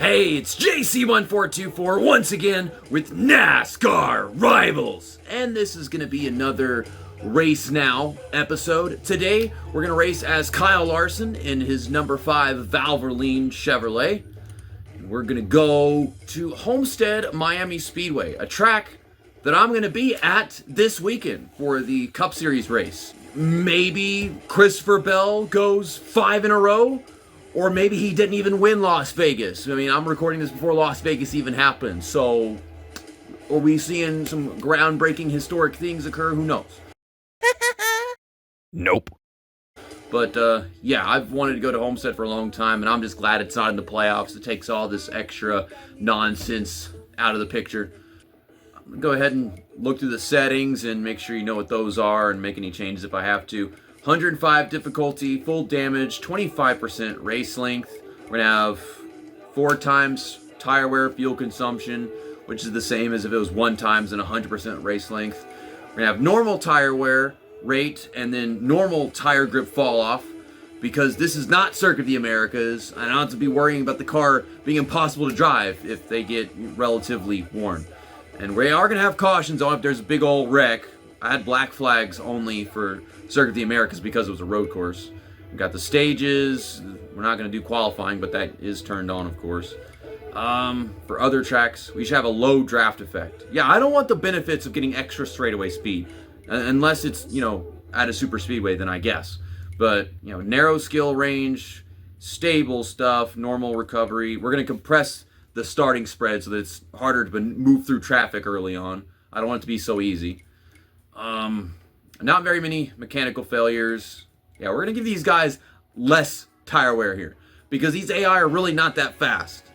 Hey, it's JC1424 once again with NASCAR Rivals. And this is going to be another Race Now episode. Today, we're going to race as Kyle Larson in his number 5 Valvoline Chevrolet. And we're going to go to Homestead-Miami Speedway, a track that I'm going to be at this weekend for the Cup Series race. Maybe Christopher Bell goes 5 in a row. Or maybe he didn't even win Las Vegas. I mean, I'm recording this before Las Vegas even happened. So, are we seeing some groundbreaking historic things occur? Who knows? Nope. But, yeah, I've wanted to go to Homestead for a long time, and I'm just glad it's not in the playoffs. It takes all this extra nonsense out of the picture. I'm going to go ahead and look through the settings and make sure you know what those are and make any changes if I have to. 105 difficulty, full damage, 25% race length. We're going to have 4 times tire wear fuel consumption, which is the same as if it was 1 times and 100% race length. We're going to have normal tire wear rate and then normal tire grip fall off, because this is not Circuit of the Americas. I don't have to be worrying about the car being impossible to drive if they get relatively worn. And we are going to have cautions on if there's a big old wreck. I had black flags only for Circuit of the Americas because it was a road course. We've got the stages. We're not going to do qualifying, but that is turned on, of course. For other tracks, we should have a low draft effect. Yeah, I don't want the benefits of getting extra straightaway speed. Unless it's, at a super speedway, then I guess. But, narrow skill range, stable stuff, normal recovery. We're going to compress the starting spread so that it's harder to move through traffic early on. I don't want it to be so easy. Not very many mechanical failures. Yeah, we're going to give these guys less tire wear here, because these AI are really not that fast.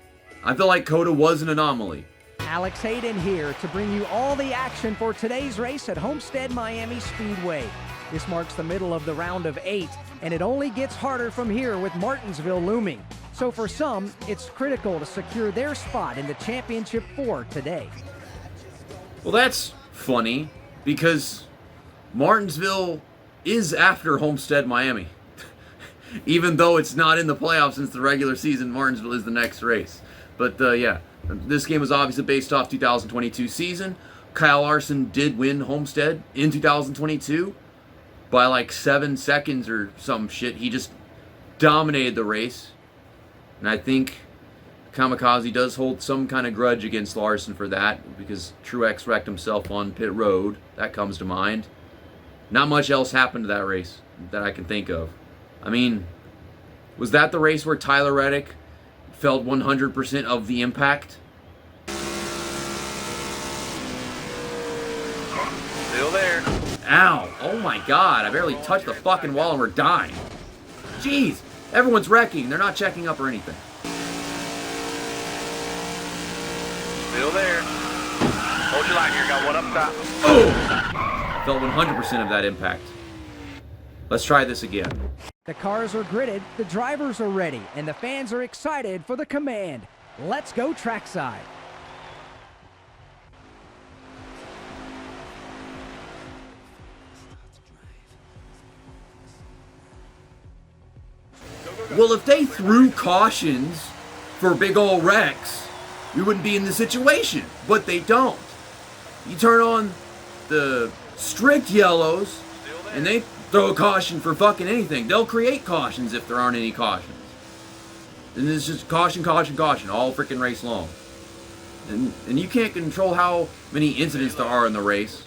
I feel like Coda was an anomaly. Alex Hayden here to bring you all the action for today's race at Homestead-Miami Speedway. This marks the middle of the round of 8, and it only gets harder from here with Martinsville looming. So for some, it's critical to secure their spot in the championship 4 today. Well, that's funny, because Martinsville is after Homestead-Miami. Even though it's not in the playoffs since the regular season, Martinsville is the next race. But, yeah, this game was obviously based off 2022 season. Kyle Larson did win Homestead in 2022 by like 7 seconds or some shit. He just dominated the race. And I think Kamikaze does hold some kind of grudge against Larson for that, because Truex wrecked himself on pit road. That comes to mind. Not much else happened to that race that I can think of. I mean, was that the race where Tyler Reddick felt 100% of the impact? Still there. Ow. Oh my god, I barely touched the fucking wall and we're dying. Jeez, everyone's wrecking. They're not checking up or anything. Still there. Hold your line here. Got one up top. Oh! I felt 100% of that impact. Let's try this again. The cars are gridded, the drivers are ready, and the fans are excited for the command. Let's go trackside. Well, if they threw cautions for big old wrecks, we wouldn't be in this situation. But they don't. You turn on the strict yellows, and they throw a caution for fucking anything. They'll create cautions if there aren't any cautions. And it's just caution, caution, caution, all freaking race long. And you can't control how many incidents there are in the race.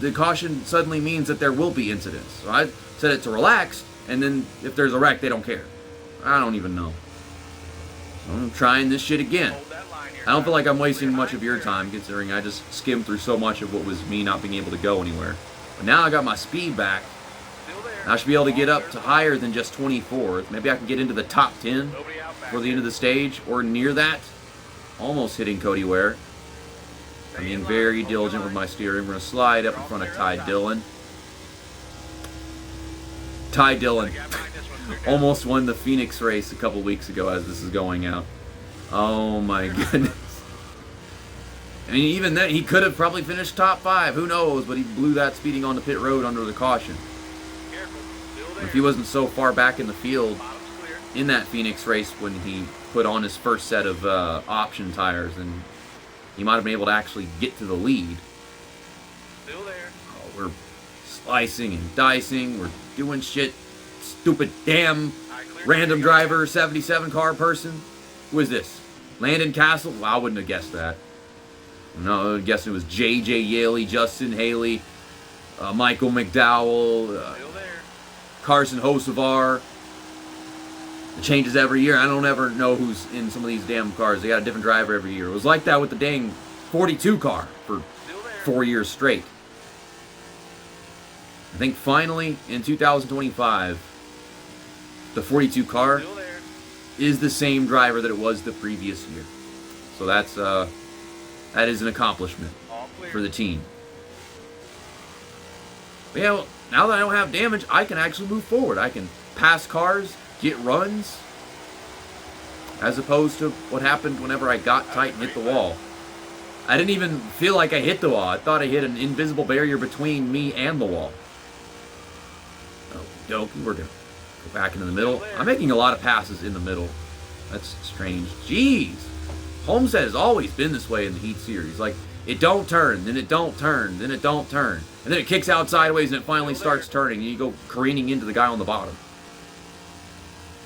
The caution suddenly means that there will be incidents. So I set it to relaxed, and then if there's a wreck, they don't care. I don't even know. So I'm trying this shit again. I don't feel like I'm wasting much of your time, considering I just skimmed through so much of what was me not being able to go anywhere. But now I got my speed back. I should be able to get up to higher than just 24th. Maybe I can get into the top 10 for the end of the stage, or near that. Almost hitting Cody Ware. I'm being very diligent with my steering. We're going to slide up in front of Ty Dillon. Ty Dillon almost won the Phoenix race a couple weeks ago as this is going out. Oh my goodness. I mean, even then, he could have probably finished top 5. Who knows? But he blew that speeding on the pit road under the caution. If he wasn't so far back in the field, in that Phoenix race when he put on his first set of option tires, and he might have been able to actually get to the lead. Still there. Oh, we're slicing and dicing. We're doing shit. Stupid damn random driver 77 car person. Who is this? Landon Castle? Well, I wouldn't have guessed that. No, I would guess it was J.J. Yaley, Justin Haley, Michael McDowell, Still there. Carson Hocevar. It changes every year. I don't ever know who's in some of these damn cars. They got a different driver every year. It was like that with the dang 42 car for 4 years straight. I think finally in 2025, the 42 car Still there. is the same driver that it was the previous year. So that is an accomplishment All clear. for the team. But yeah, well, now that I don't have damage, I can actually move forward. I can pass cars, get runs, as opposed to what happened whenever I got tight and hit the wall. I didn't even feel like I hit the wall. I thought I hit an invisible barrier between me and the wall. Oh, we're going to go back into the middle. I'm making a lot of passes in the middle. That's strange. Jeez. Homestead has always been this way in the Heat Series. Like, it don't turn, then it don't turn, then it don't turn. And then it kicks out sideways and it finally starts turning and you go careening into the guy on the bottom.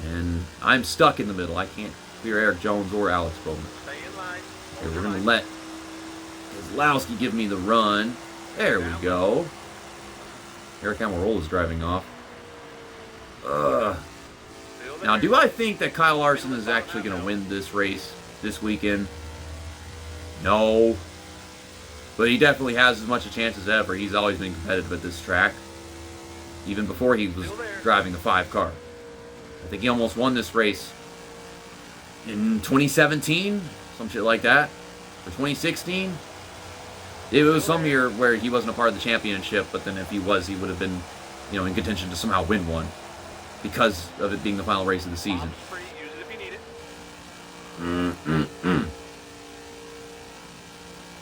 And I'm stuck in the middle. I can't clear Eric Jones or Alex Bowman. Stay in line. Okay, we're going to let Kozlowski give me the run. There we go. Eric Almirola is driving off. Now, do I think that Kyle Larson is actually going to win this race this weekend? No. But he definitely has as much a chance as ever. He's always been competitive at this track. Even before he was driving the 5 car. I think he almost won this race in 2017, some shit like that. Or 2016. It was some year where he wasn't a part of the championship, but then if he was, he would have been, in contention to somehow win one. Because of it being the final race of the season. Free. Use it if you need it.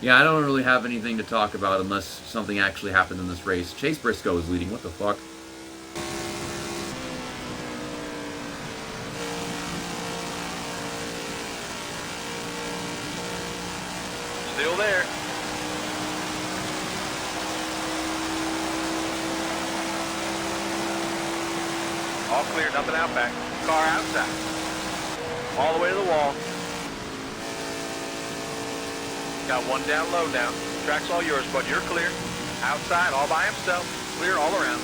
Yeah, I don't really have anything to talk about unless something actually happened in this race. Chase Briscoe is leading. What the fuck? Still there. All clear, nothing out back. Car outside. All the way to the wall. Got one down low now. Track's all yours, bud. You're clear. Outside, all by himself. Clear all around.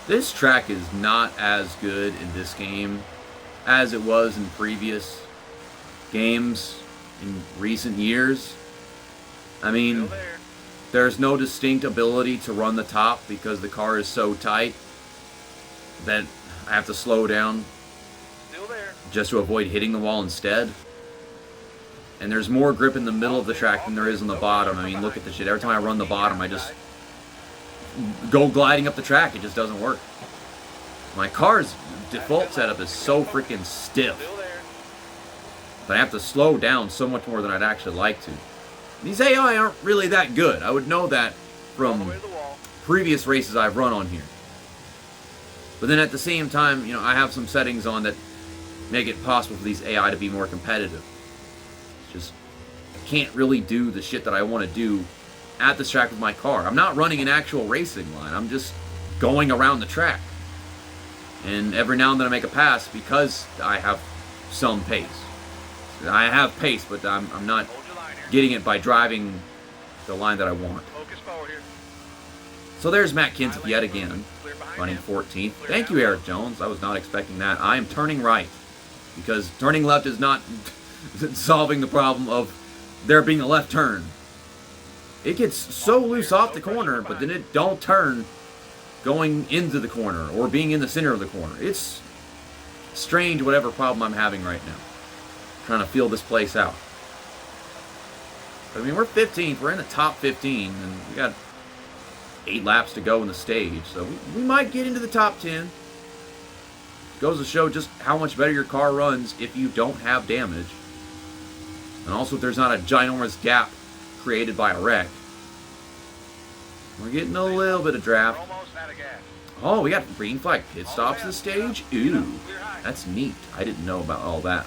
This track is not as good in this game as it was in previous games in recent years. I mean, there's no distinct ability to run the top because the car is so tight that I have to slow down Still there. just to avoid hitting the wall instead. And there's more grip in the middle of the track than there is on the bottom. I mean, look at the shit. Every time I run the bottom, I just go gliding up the track. It just doesn't work. My car's default setup is so freaking stiff. Still there. But I have to slow down so much more than I'd actually like to. These AI aren't really that good. I would know that All the from way to the wall. previous races I've run on here. But then at the same time, I have some settings on that make it possible for these AI to be more competitive. It's just, I can't really do the shit that I want to do at this track with my car. I'm not running an actual racing line. I'm just going around the track. And every now and then I make a pass because I have some pace. I have pace, but I'm not Hold your line here. getting it by driving the line that I want. Focus forward here. So there's Matt Kenseth yet again, Clear behind running him. 14th. Thank you, Eric Jones. I was not expecting that. I am turning right because turning left is not solving the problem of there being a left turn. It gets so loose off the corner, but then it don't turn going into the corner or being in the center of the corner. It's strange whatever problem I'm having right now. Trying to feel this place out. I mean, we're 15th. We're in the top 15, and we got 8 laps to go in the stage. So we might get into the top 10. goes to show just how much better your car runs if you don't have damage. And also if there's not a ginormous gap created by a wreck. We're getting a little bit of draft. Almost out of gas. Oh, we got green flag pit stops this stage? Ooh, that's neat. I didn't know about all that.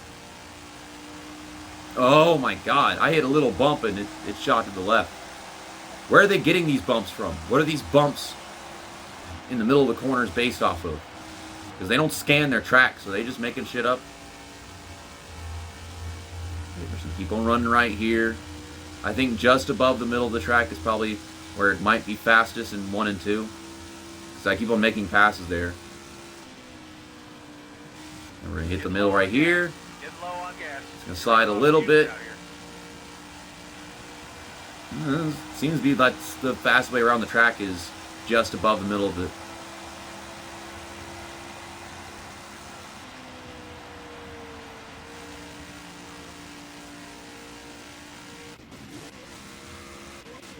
Oh my god, I hit a little bump and it shot to the left. Where are they getting these bumps from? What are these bumps in the middle of the corners based off of? Because they don't scan their track, so they just making shit up. There's some people running right here. I think just above the middle of the track is probably where it might be fastest in 1 and 2. Because I keep on making passes there. And we're going to hit the middle right here. Getting low on gas. It's going to slide a little bit. Seems to be like the fastest way around the track is just above the middle of it.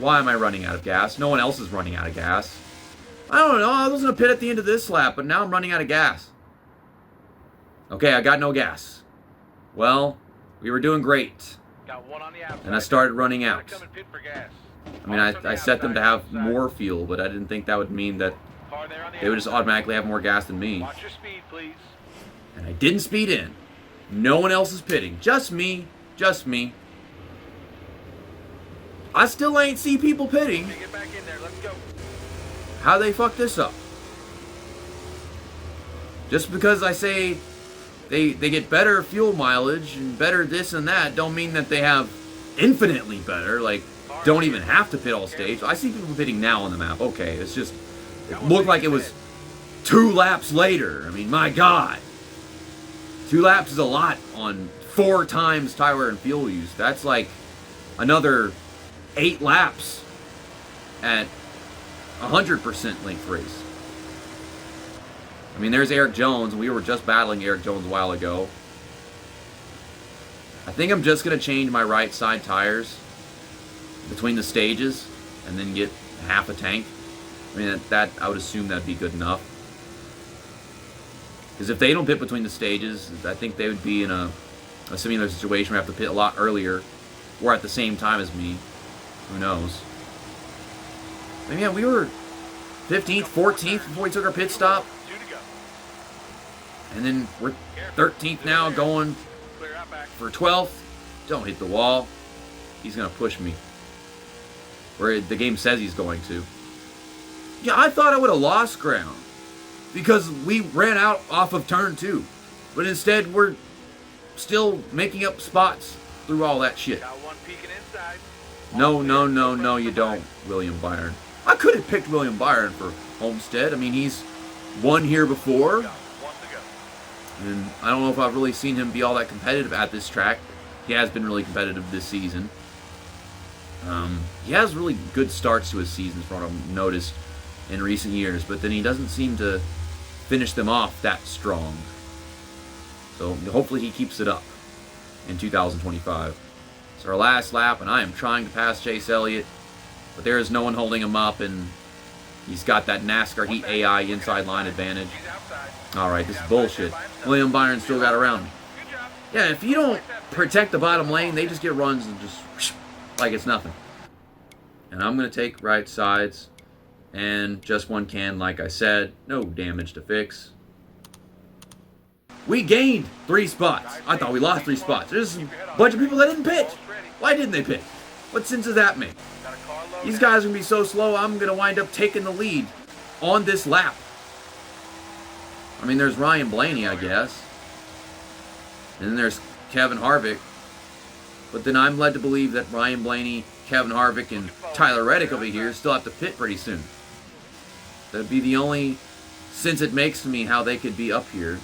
Why am I running out of gas? No one else is running out of gas. I don't know. I was in a pit at the end of this lap, but now I'm running out of gas. Okay, I got no gas. Well, we were doing great. Got one on the outside. And I started running out. Come and pit for gas. I mean, I set them to have more fuel, but I didn't think that would mean that Car there on the they would just outside. automatically have more gas than me. Watch your speed, please. And I didn't speed in. No one else is pitting. Just me. Just me. I still ain't see people pitting. Get back in there. Let's go. How they fuck this up? Just because I say they get better fuel mileage and better this and that, don't mean that they have infinitely better. Like, don't even have to pit all stage. I see people pitting now on the map. Okay, it's just, it looked like it was 2 laps later. I mean, my God. 2 laps is a lot on 4 times tire and fuel use. That's like another 8 laps at 100% length race. I mean, there's Eric Jones. We were just battling Eric Jones a while ago. I think I'm just going to change my right side tires between the stages and then get half a tank. I mean, that I would assume that'd be good enough. Because if they don't pit between the stages, I think they would be in a similar situation where they have to pit a lot earlier or at the same time as me. Who knows? But yeah, we were 15th, 14th before we took our pit stop. 2 to go. And then we're 13th now, going Clear out back. for 12th. Don't hit the wall. He's going to push me. Where the game says he's going to. Yeah, I thought I would have lost ground. Because we ran out off of turn 2. But instead, we're still making up spots through all that shit. Got one peeking inside. No, you don't, William Byron. I could have picked William Byron for Homestead. I mean, he's won here before. Got one to go. And I don't know if I've really seen him be all that competitive at this track. He has been really competitive this season. He has really good starts to his seasons, from what I've noticed in recent years, but then he doesn't seem to finish them off that strong. So hopefully he keeps it up in 2025. It's our last lap, and I am trying to pass Chase Elliott, but there is no one holding him up, and he's got that NASCAR Heat AI inside line advantage. He's outside. Alright, this is bullshit. William Byron still got around me. Good job. Yeah, if you don't protect the bottom lane, they just get runs and just whoosh, like it's nothing. And I'm going to take right sides and just one can, like I said. No damage to fix. We gained 3 spots. I thought we lost 3 spots. There's a bunch of people that didn't pitch. Why didn't they pitch? What sense does that make? Got a car low These now. guys are going to be so slow, I'm going to wind up taking the lead on this lap. I mean, there's Ryan Blaney, I guess. And then there's Kevin Harvick. But then I'm led to believe that Ryan Blaney, Kevin Harvick, and Tyler Reddick over here still have to pit pretty soon. That'd be the only sense it makes to me how they could be up here.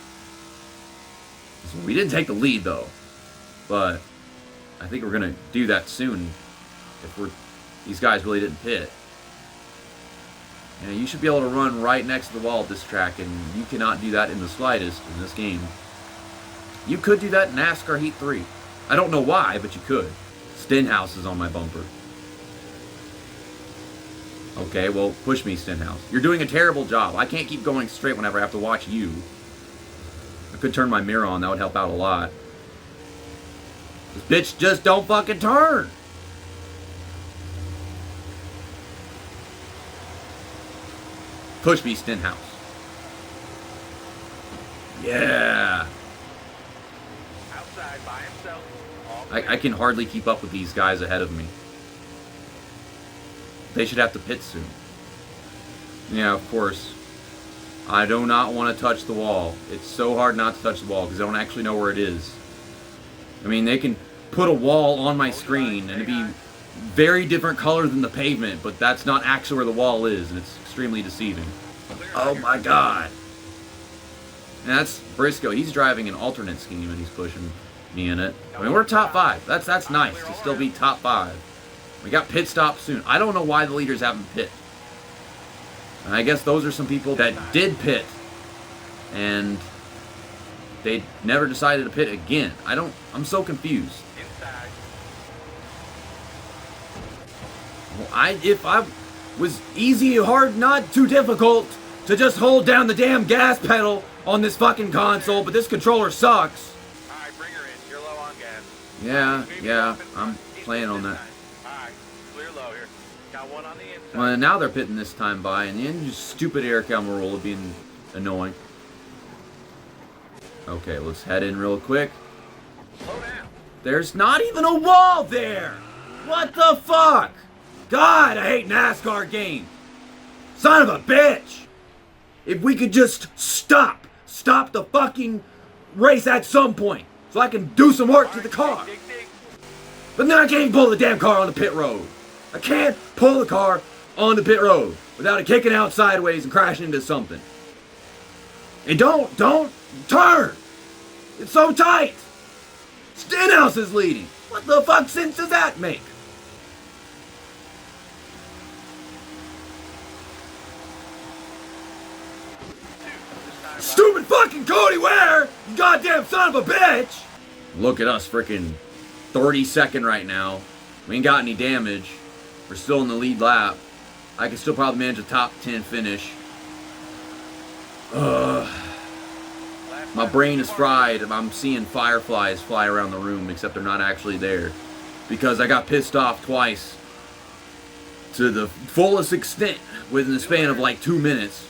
We didn't take the lead, though. But I think we're going to do that soon if these guys really didn't pit. You should be able to run right next to the wall at this track, and you cannot do that in the slightest in this game. You could do that in NASCAR Heat 3. I don't know why, but you could. Stenhouse is on my bumper. Okay, well, push me, Stenhouse. You're doing a terrible job. I can't keep going straight whenever I have to watch you. I could turn my mirror on. That would help out a lot. This bitch just don't fucking turn. Push me, Stenhouse. Yeah. Outside by himself. I can hardly keep up with these guys ahead of me. They should have to pit soon. Yeah, of course. I do not want to touch the wall. It's so hard not to touch the wall because I don't actually know where it is. I mean, they can put a wall on my screen and it'd be very different color than the pavement, but that's not actually where the wall is, and it's extremely deceiving. Oh my god. And that's Briscoe. He's driving an alternate scheme and he's pushing me in it. I mean, we're top 5. That's nice to still be top 5. We got pit stops soon. I don't know why the leaders haven't pit. And I guess those are some people that did pit and they never decided to pit again. I'm so confused. Inside. Well, if I was easy, hard, not too difficult to just hold down the damn gas pedal on this fucking console, but this controller sucks. Alright, bring her in. You're low on gas. Yeah, I'm playing on that. Alright, clear low here. Got one on the inside. Well, now they're pitting this time by, and the engine's stupid air camera roll being annoying. Okay, let's head in real quick. Slow down. There's not even a wall there! What the fuck? God, I hate NASCAR games. Son of a bitch! If we could just stop the fucking race at some point, so I can do some work to the car. Dig, dig. But then I can't even pull the damn car on the pit road. I can't pull the car on the pit road without it kicking out sideways and crashing into something. And don't turn! It's so tight! Stenhouse is leading. What the fuck sense does that make? Stupid fucking Cody Ware! You goddamn son of a bitch! Look at us freaking 32nd right now. We ain't got any damage. We're still in the lead lap. I can still probably manage a top 10 finish. My brain is fried. I'm seeing fireflies fly around the room, except they're not actually there. Because I got pissed off twice. To the fullest extent within the span of like 2 minutes.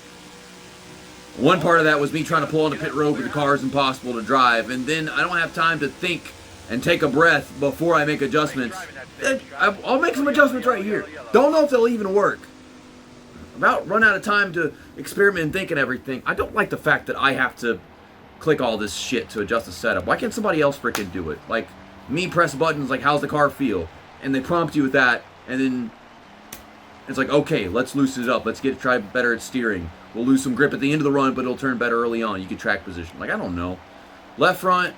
One part of that was me trying to pull on the pit road, but the car is impossible to drive. And then I don't have time to think and take a breath before I make adjustments. I'll make some adjustments right here. Don't know if they'll even work. About run out of time to experiment and think and everything. I don't like the fact that I have to click all this shit to adjust the setup. Why can't somebody else freaking do it? Like, me press buttons like, how's the car feel? And they prompt you with that, and then it's like, okay, let's loosen it up. Let's try better at steering. We'll lose some grip at the end of the run, but it'll turn better early on. You can track position. Like, I don't know. Left front,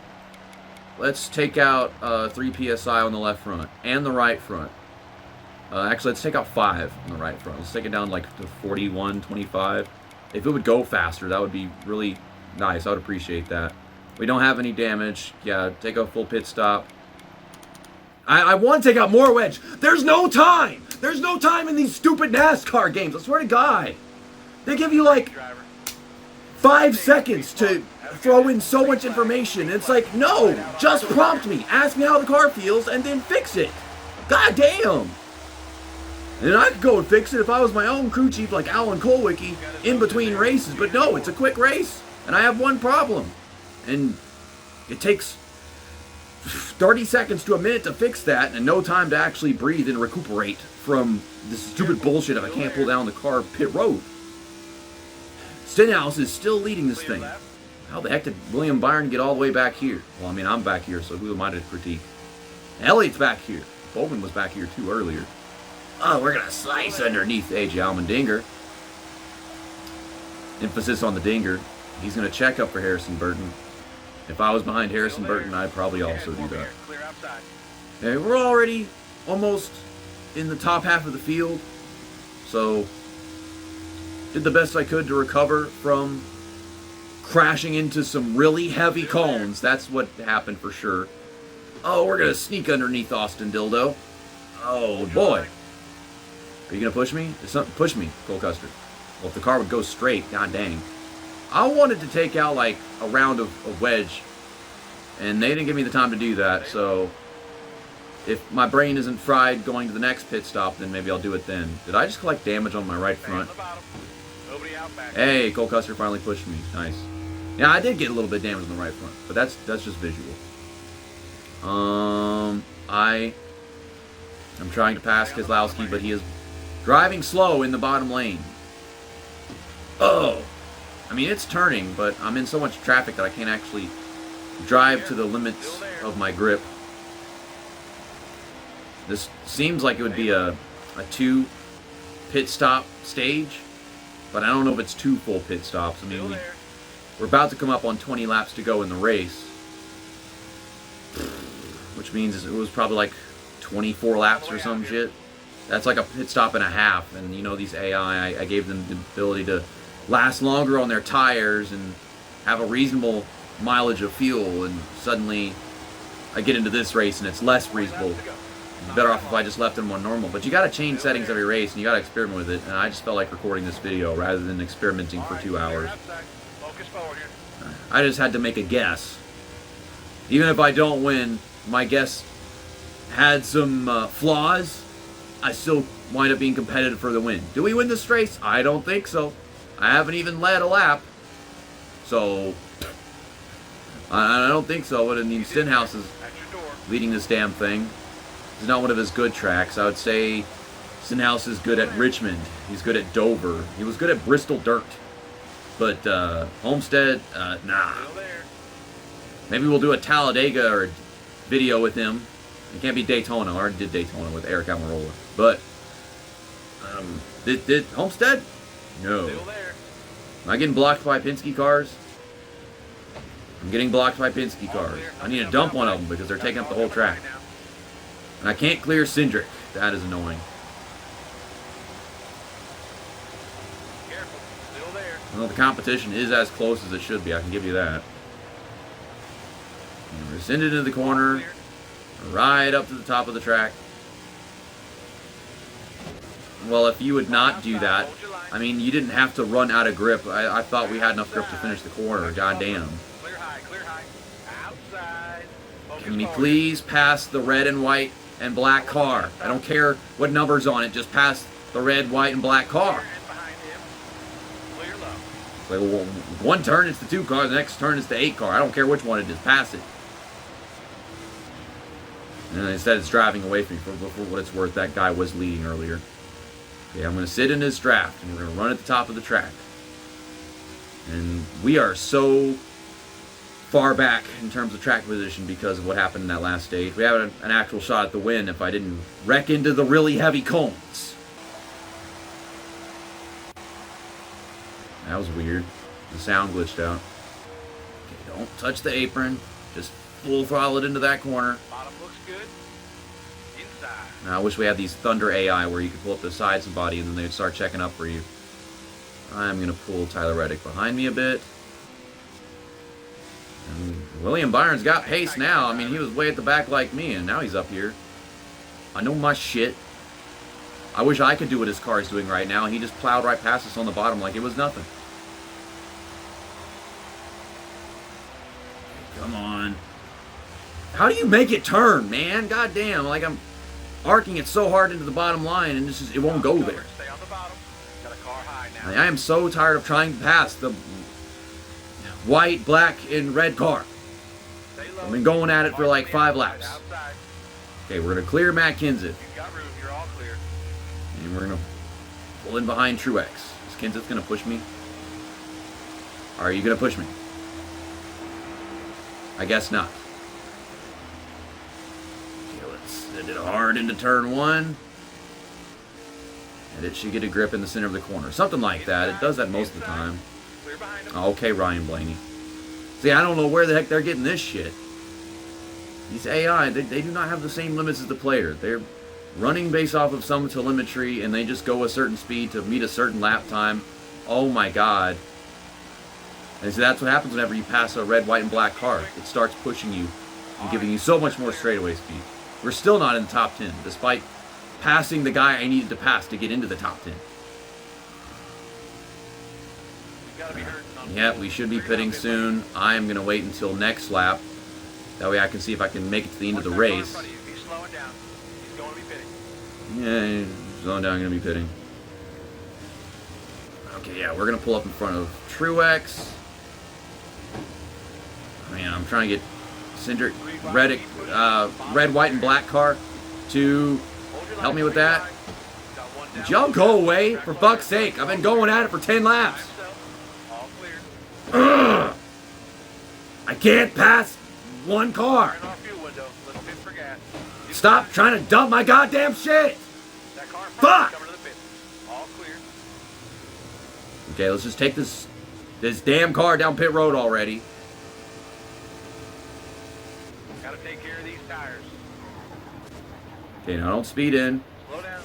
let's take out 3 PSI on the left front and the right front. Actually, let's take out 5 on the right front. Let's take it down like to 41, 25. If it would go faster, that would be really nice. I would appreciate that. We don't have any damage. Yeah, take a full pit stop. I want to take out more wedge. There's no time. There's no time in these stupid NASCAR games. I swear to God. They give you like 5 seconds to throw in so much information. It's like, no, just prompt me. Ask me how the car feels and then fix it. God damn. And I could go and fix it if I was my own crew chief like Alan Kolwicki in between races. But no, it's a quick race. And I have one problem. And it takes 30 seconds to a minute to fix that and no time to actually breathe and recuperate from this stupid bullshit if I can't pull down the car pit road. Stenhouse is still leading this thing. How the heck did William Byron get all the way back here? Well, I mean, I'm back here, so who am I to critique? Elliott's back here. Bowman was back here too earlier. Oh, we're going to slice underneath AJ Allmendinger. Emphasis on the dinger. He's going to check up for Harrison Burton. If I was behind Harrison Burton, I'd probably also do that. Okay, we're already almost in the top half of the field. So, did the best I could to recover from crashing into some really heavy cones. That's what happened for sure. Oh, we're going to sneak underneath Austin Dildo. Oh, boy. Are you going to push me? Push me, Cole Custer. Well, if the car would go straight, god dang. I wanted to take out like a round of wedge, and they didn't give me the time to do that. So if my brain isn't fried going to the next pit stop, then maybe I'll do it then. Did I just collect damage on my right front? Hey, Cole Custer finally pushed me. Nice. Yeah, I did get a little bit of damage on the right front, but that's just visual. I'm trying to pass Keselowski, but he is driving slow in the bottom lane. Oh! I mean, it's turning, but I'm in so much traffic that I can't actually drive to the limits of my grip. This seems like it would be a 2 pit stop stage, but I don't know if it's 2 full pit stops. I mean, we're about to come up on 20 laps to go in the race, which means it was probably like 24 laps or some shit. That's like a pit stop and a half, and you know, these AI, I gave them the ability to last longer on their tires and have a reasonable mileage of fuel, and suddenly I get into this race and it's less reasonable. It's better off if I just left them on normal. But you gotta change settings every race, and you gotta experiment with it, and I just felt like recording this video rather than experimenting for 2 hours. I just had to make a guess. Even if I don't win, my guess had some flaws, I still wind up being competitive for the win. Do we win this race? I don't think so. I haven't even led a lap. So, I don't think so. But I mean, Stenhouse is leading this damn thing. It's not one of his good tracks. I would say Stenhouse is good at Richmond. He's good at Dover. He was good at Bristol Dirt. But Homestead, nah. Maybe we'll do a Talladega or video with him. It can't be Daytona. I already did Daytona with Eric Almirola. But did Homestead? No. Am I getting blocked by Penske cars? I'm getting blocked by Penske cars. I need to dump one of them because they're taking up the whole track. And I can't clear Cindric. That is annoying. Well, the competition is as close as it should be. I can give you that. And we're sending into the corner, right up to the top of the track. Well, if you would not do that, I mean, you didn't have to run out of grip. I thought we had enough grip to finish the corner. Goddamn. Can you please pass the red and white and black car? I don't care what number's on it. Just pass the red, white, and black car. Like, well, one turn it's the 2 car, the next turn it's the 8 car. I don't care which one it is. Pass it. And instead it's driving away from me. For what it's worth, that guy was leading earlier. Okay, I'm going to sit in this draft, and we're going to run at the top of the track. And we are so far back in terms of track position because of what happened in that last stage. We have an actual shot at the win if I didn't wreck into the really heavy cones. That was weird. The sound glitched out. Okay, don't touch the apron. Just full throttle it into that corner. Bottom looks good. Inside. Now, I wish we had these Thunder AI where you could pull up the sides and body and then they'd start checking up for you. I'm going to pull Tyler Reddick behind me a bit. And William Byron's got pace now. I mean, he was way at the back like me, and now he's up here. I know my shit. I wish I could do what his car is doing right now. He just plowed right past us on the bottom like it was nothing. Come on. How do you make it turn, man? God damn, like I'm arcing it so hard into the bottom line and it won't go there. Stay on the bottom. Got a car high now. I am so tired of trying to pass the white, black, and red car. I've been going at it for like 5 laps. Okay, we're going to clear Matt Kenseth. You've got room. You're all clear. And we're going to pull in behind Truex. Is Kenseth going to push me? Are you going to push me? I guess not. Okay, let's send it hard into turn 1. And it should get a grip in the center of the corner. Something like that. It does that most of the time. Clear behind him. Okay, Ryan Blaney. See, I don't know where the heck they're getting this shit. These AI, they do not have the same limits as the player. They're running based off of some telemetry, and they just go a certain speed to meet a certain lap time. Oh my god. And so that's what happens whenever you pass a red, white, and black car. It starts pushing you and giving you so much more straightaway speed. We're still not in the top 10, despite passing the guy I needed to pass to get into the top 10. You've got to be hurting on Yeah, we should be pitting soon. I am going to wait until next lap. That way I can see if I can make it to the end of the race. He's slowing down. He's going to be pitting. Yeah, he's slowing down, going to be pitting. Okay, yeah, we're going to pull up in front of Truex. Man, I'm trying to get Cindric, Reddick, red, white, and black car to help me with that. Would y'all go away? For fuck's sake, I've been going at it for 10 laps. All clear. Ugh. I can't pass one car. Turn off fuel window. Let's pit for gas. Stop trying to dump my goddamn shit. That car in front Fuck. is coming to the pit. All clear. Okay, let's just take this damn car down pit road already. Got to take care of these tires. Okay, now don't speed in. Slow down.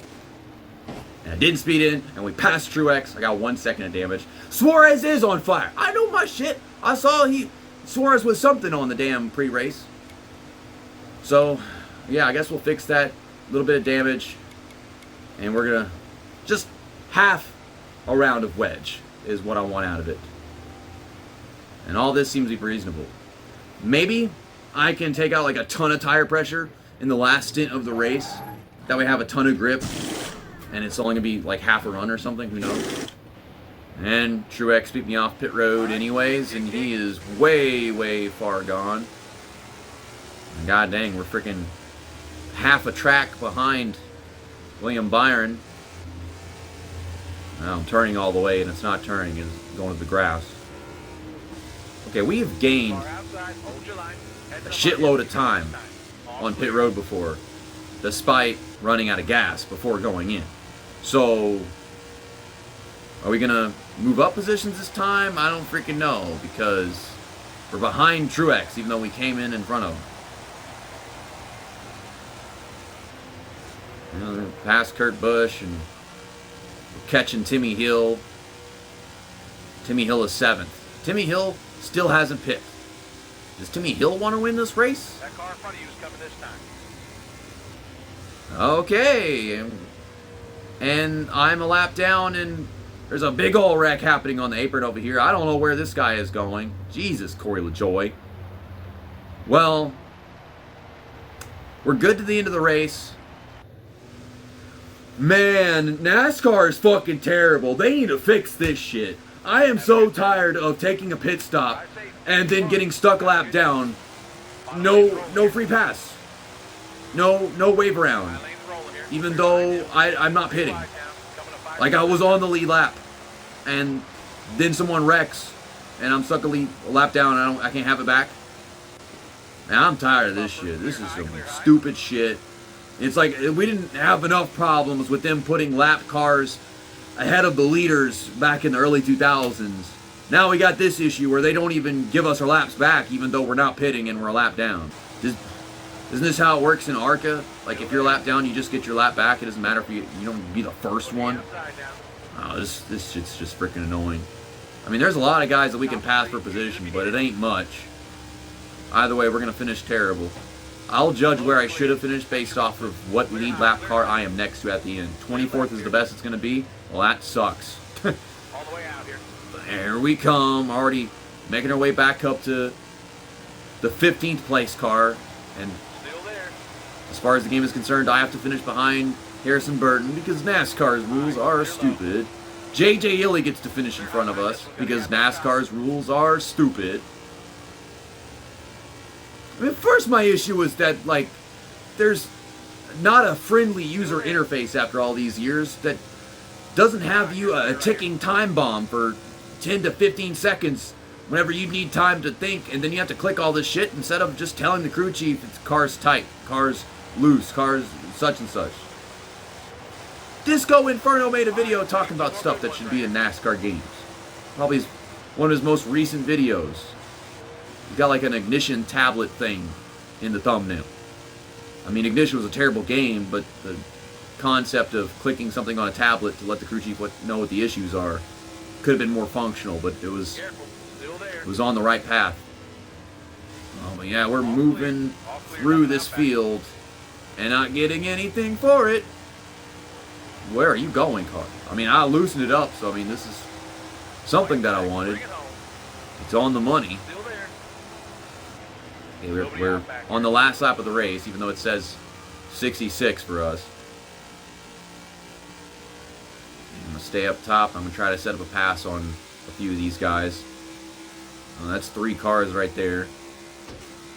And I didn't speed in, and we passed Truex. I got 1 second of damage. Suarez is on fire. I know my shit. I saw Suarez was something on the damn pre-race. So, yeah, I guess we'll fix that little bit of damage. And we're going to just half a round of wedge is what I want out of it. And all this seems to be reasonable. Maybe I can take out like a ton of tire pressure in the last stint of the race. That way I have a ton of grip. And it's only going to be like half a run or something. Who knows? And Truex beat me off pit road anyways. And he is way, way far gone. And god dang, we're freaking half a track behind William Byron. Now I'm turning all the way and it's not turning. It's going to the grass. Okay, we have gained Car outside. Hold your line. Heads a up shitload on of time All on clear. pit road before, despite running out of gas before going in. So, are we gonna move up positions this time? I don't freaking know, because we're behind Truex, even though we came in front of him. You know, we're past Kurt Busch and we're catching Timmy Hill. Timmy Hill is 7th. Timmy Hill still hasn't picked. Does Timmy Hill want to win this race? That car in front of you is coming this time. Okay. And I'm a lap down, and there's a big ol' wreck happening on the apron over here. I don't know where this guy is going. Jesus, Corey LaJoy. Well, we're good to the end of the race. Man, NASCAR is fucking terrible. They need to fix this shit. I am so tired of taking a pit stop and then getting stuck lap down. No free pass. No wave around. Lane's rolling here. Even though I'm not pitting. Coming to 5. Like I was on the lead lap, and then someone wrecks, and I'm stuck a lap down. And I can't have it back. Man, I'm tired of this shit. This is some stupid shit. It's like we didn't have enough problems with them putting lap cars ahead of the leaders back in the early 2000s. Now we got this issue where they don't even give us our laps back, even though we're not pitting and we're a lap down. Isn't this how it works in ARCA? Like if you're a lap down, you just get your lap back. It doesn't matter if you don't be the first one. Outside now. Oh, this shit's just freaking annoying. I mean, there's a lot of guys that we can pass for position, but it ain't much. Either way, we're gonna finish terrible. I'll judge where I should have finished based off of what lead lap car I am next to at the end. 24th is the best it's gonna be. Well, that sucks. All the way out here. There we come, already making our way back up to the 15th place car. And Still there. as far as the game is concerned, I have to finish behind Harrison Burton because NASCAR's rules are stupid. JJ Illy gets to finish in front of us because NASCAR's rules are stupid. I mean, first my issue was that, like, there's not a friendly user interface after all these years that doesn't have you a ticking time bomb for 10 to 15 seconds whenever you need time to think, and then you have to click all this shit instead of just telling the crew chief it's car's tight, car's loose, car's such and such. Disco Inferno made a video talking about stuff that should be in NASCAR games. Probably one of his most recent videos. He's got like an Ignition tablet thing in the thumbnail. I mean, Ignition was a terrible game, but the concept of clicking something on a tablet to let the crew chief know what the issues are could have been more functional, but it was on the right path. Oh, but yeah, we're moving through this field and not getting anything for it. Where are you going, car? I mean, I loosened it up, so I mean, this is something that I wanted. It's on the money. Still there. Okay, we're on the last lap of the race, even though it says 66 for us. I'm going to stay up top. I'm going to try to set up a pass on a few of these guys. That's 3 cars right there.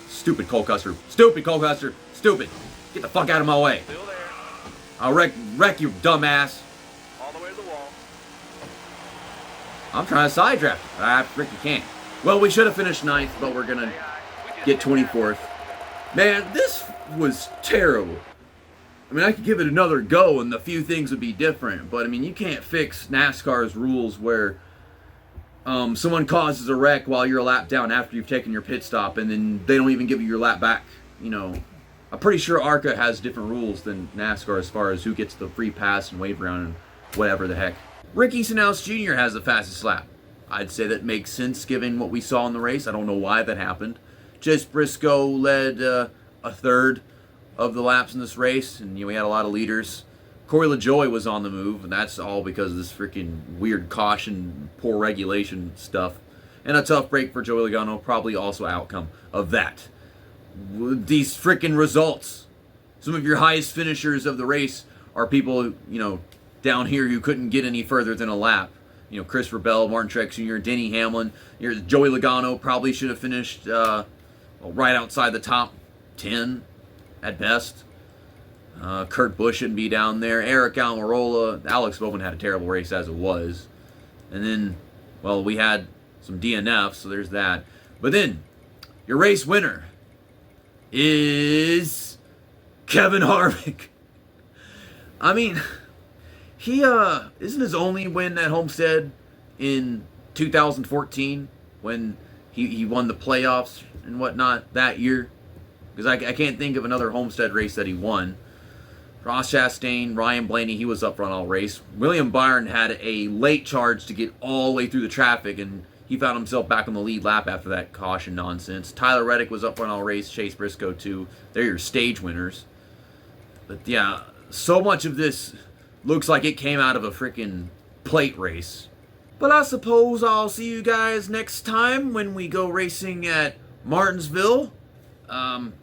Stupid Cole Custer. Stupid Cole Custer. Stupid. Get the fuck out of my way. Still there. I'll wreck you, dumbass. All the way to the wall. I'm trying to side draft. I freaking can't. Well, we should have finished 9th, but we're going to get 24th. Man, this was terrible. I mean, I could give it another go and a few things would be different, but I mean, you can't fix NASCAR's rules where someone causes a wreck while you're a lap down after you've taken your pit stop and then they don't even give you your lap back. You know, I'm pretty sure ARCA has different rules than NASCAR as far as who gets the free pass and wave around and whatever the heck. Ricky Stenhouse Jr. has the fastest lap. I'd say that makes sense given what we saw in the race. I don't know why that happened. Chase Briscoe led a third of the laps in this race, and we had a lot of leaders. Corey LaJoie was on the move, and that's all because of this freaking weird caution, poor regulation stuff. And a tough break for Joey Logano, probably also outcome of that. These freaking results. Some of your highest finishers of the race are people, down here who couldn't get any further than a lap. Christopher Bell, Martin Truex Jr., Denny Hamlin. Joey Logano probably should have finished right outside the top 10 at best. Kurt Busch shouldn't be down there. Eric Almirola. Alex Bowman had a terrible race as it was. And then, well, we had some DNFs, so there's that. But then, your race winner is Kevin Harvick. I mean, he isn't his only win at Homestead in 2014 when he won the playoffs and whatnot that year. Because I can't think of another Homestead race that he won. Ross Chastain, Ryan Blaney, he was up front all race. William Byron had a late charge to get all the way through the traffic, and he found himself back on the lead lap after that caution nonsense. Tyler Reddick was up front all race. Chase Briscoe, too. They're your stage winners. But, yeah, so much of this looks like it came out of a freaking plate race. But I suppose I'll see you guys next time when we go racing at Martinsville.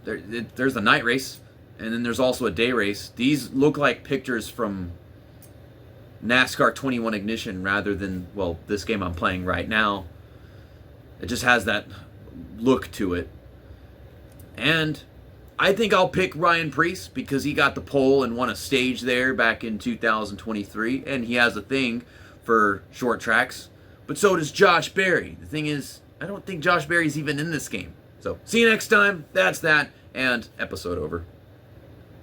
There's a night race, and then there's also a day race. These look like pictures from NASCAR 21 Ignition rather than, well, this game I'm playing right now. It just has that look to it. And I think I'll pick Ryan Preece because he got the pole and won a stage there back in 2023, and he has a thing for short tracks. But so does Josh Berry. The thing is, I don't think Josh Berry's even in this game. So, see you next time. That's that, and episode over.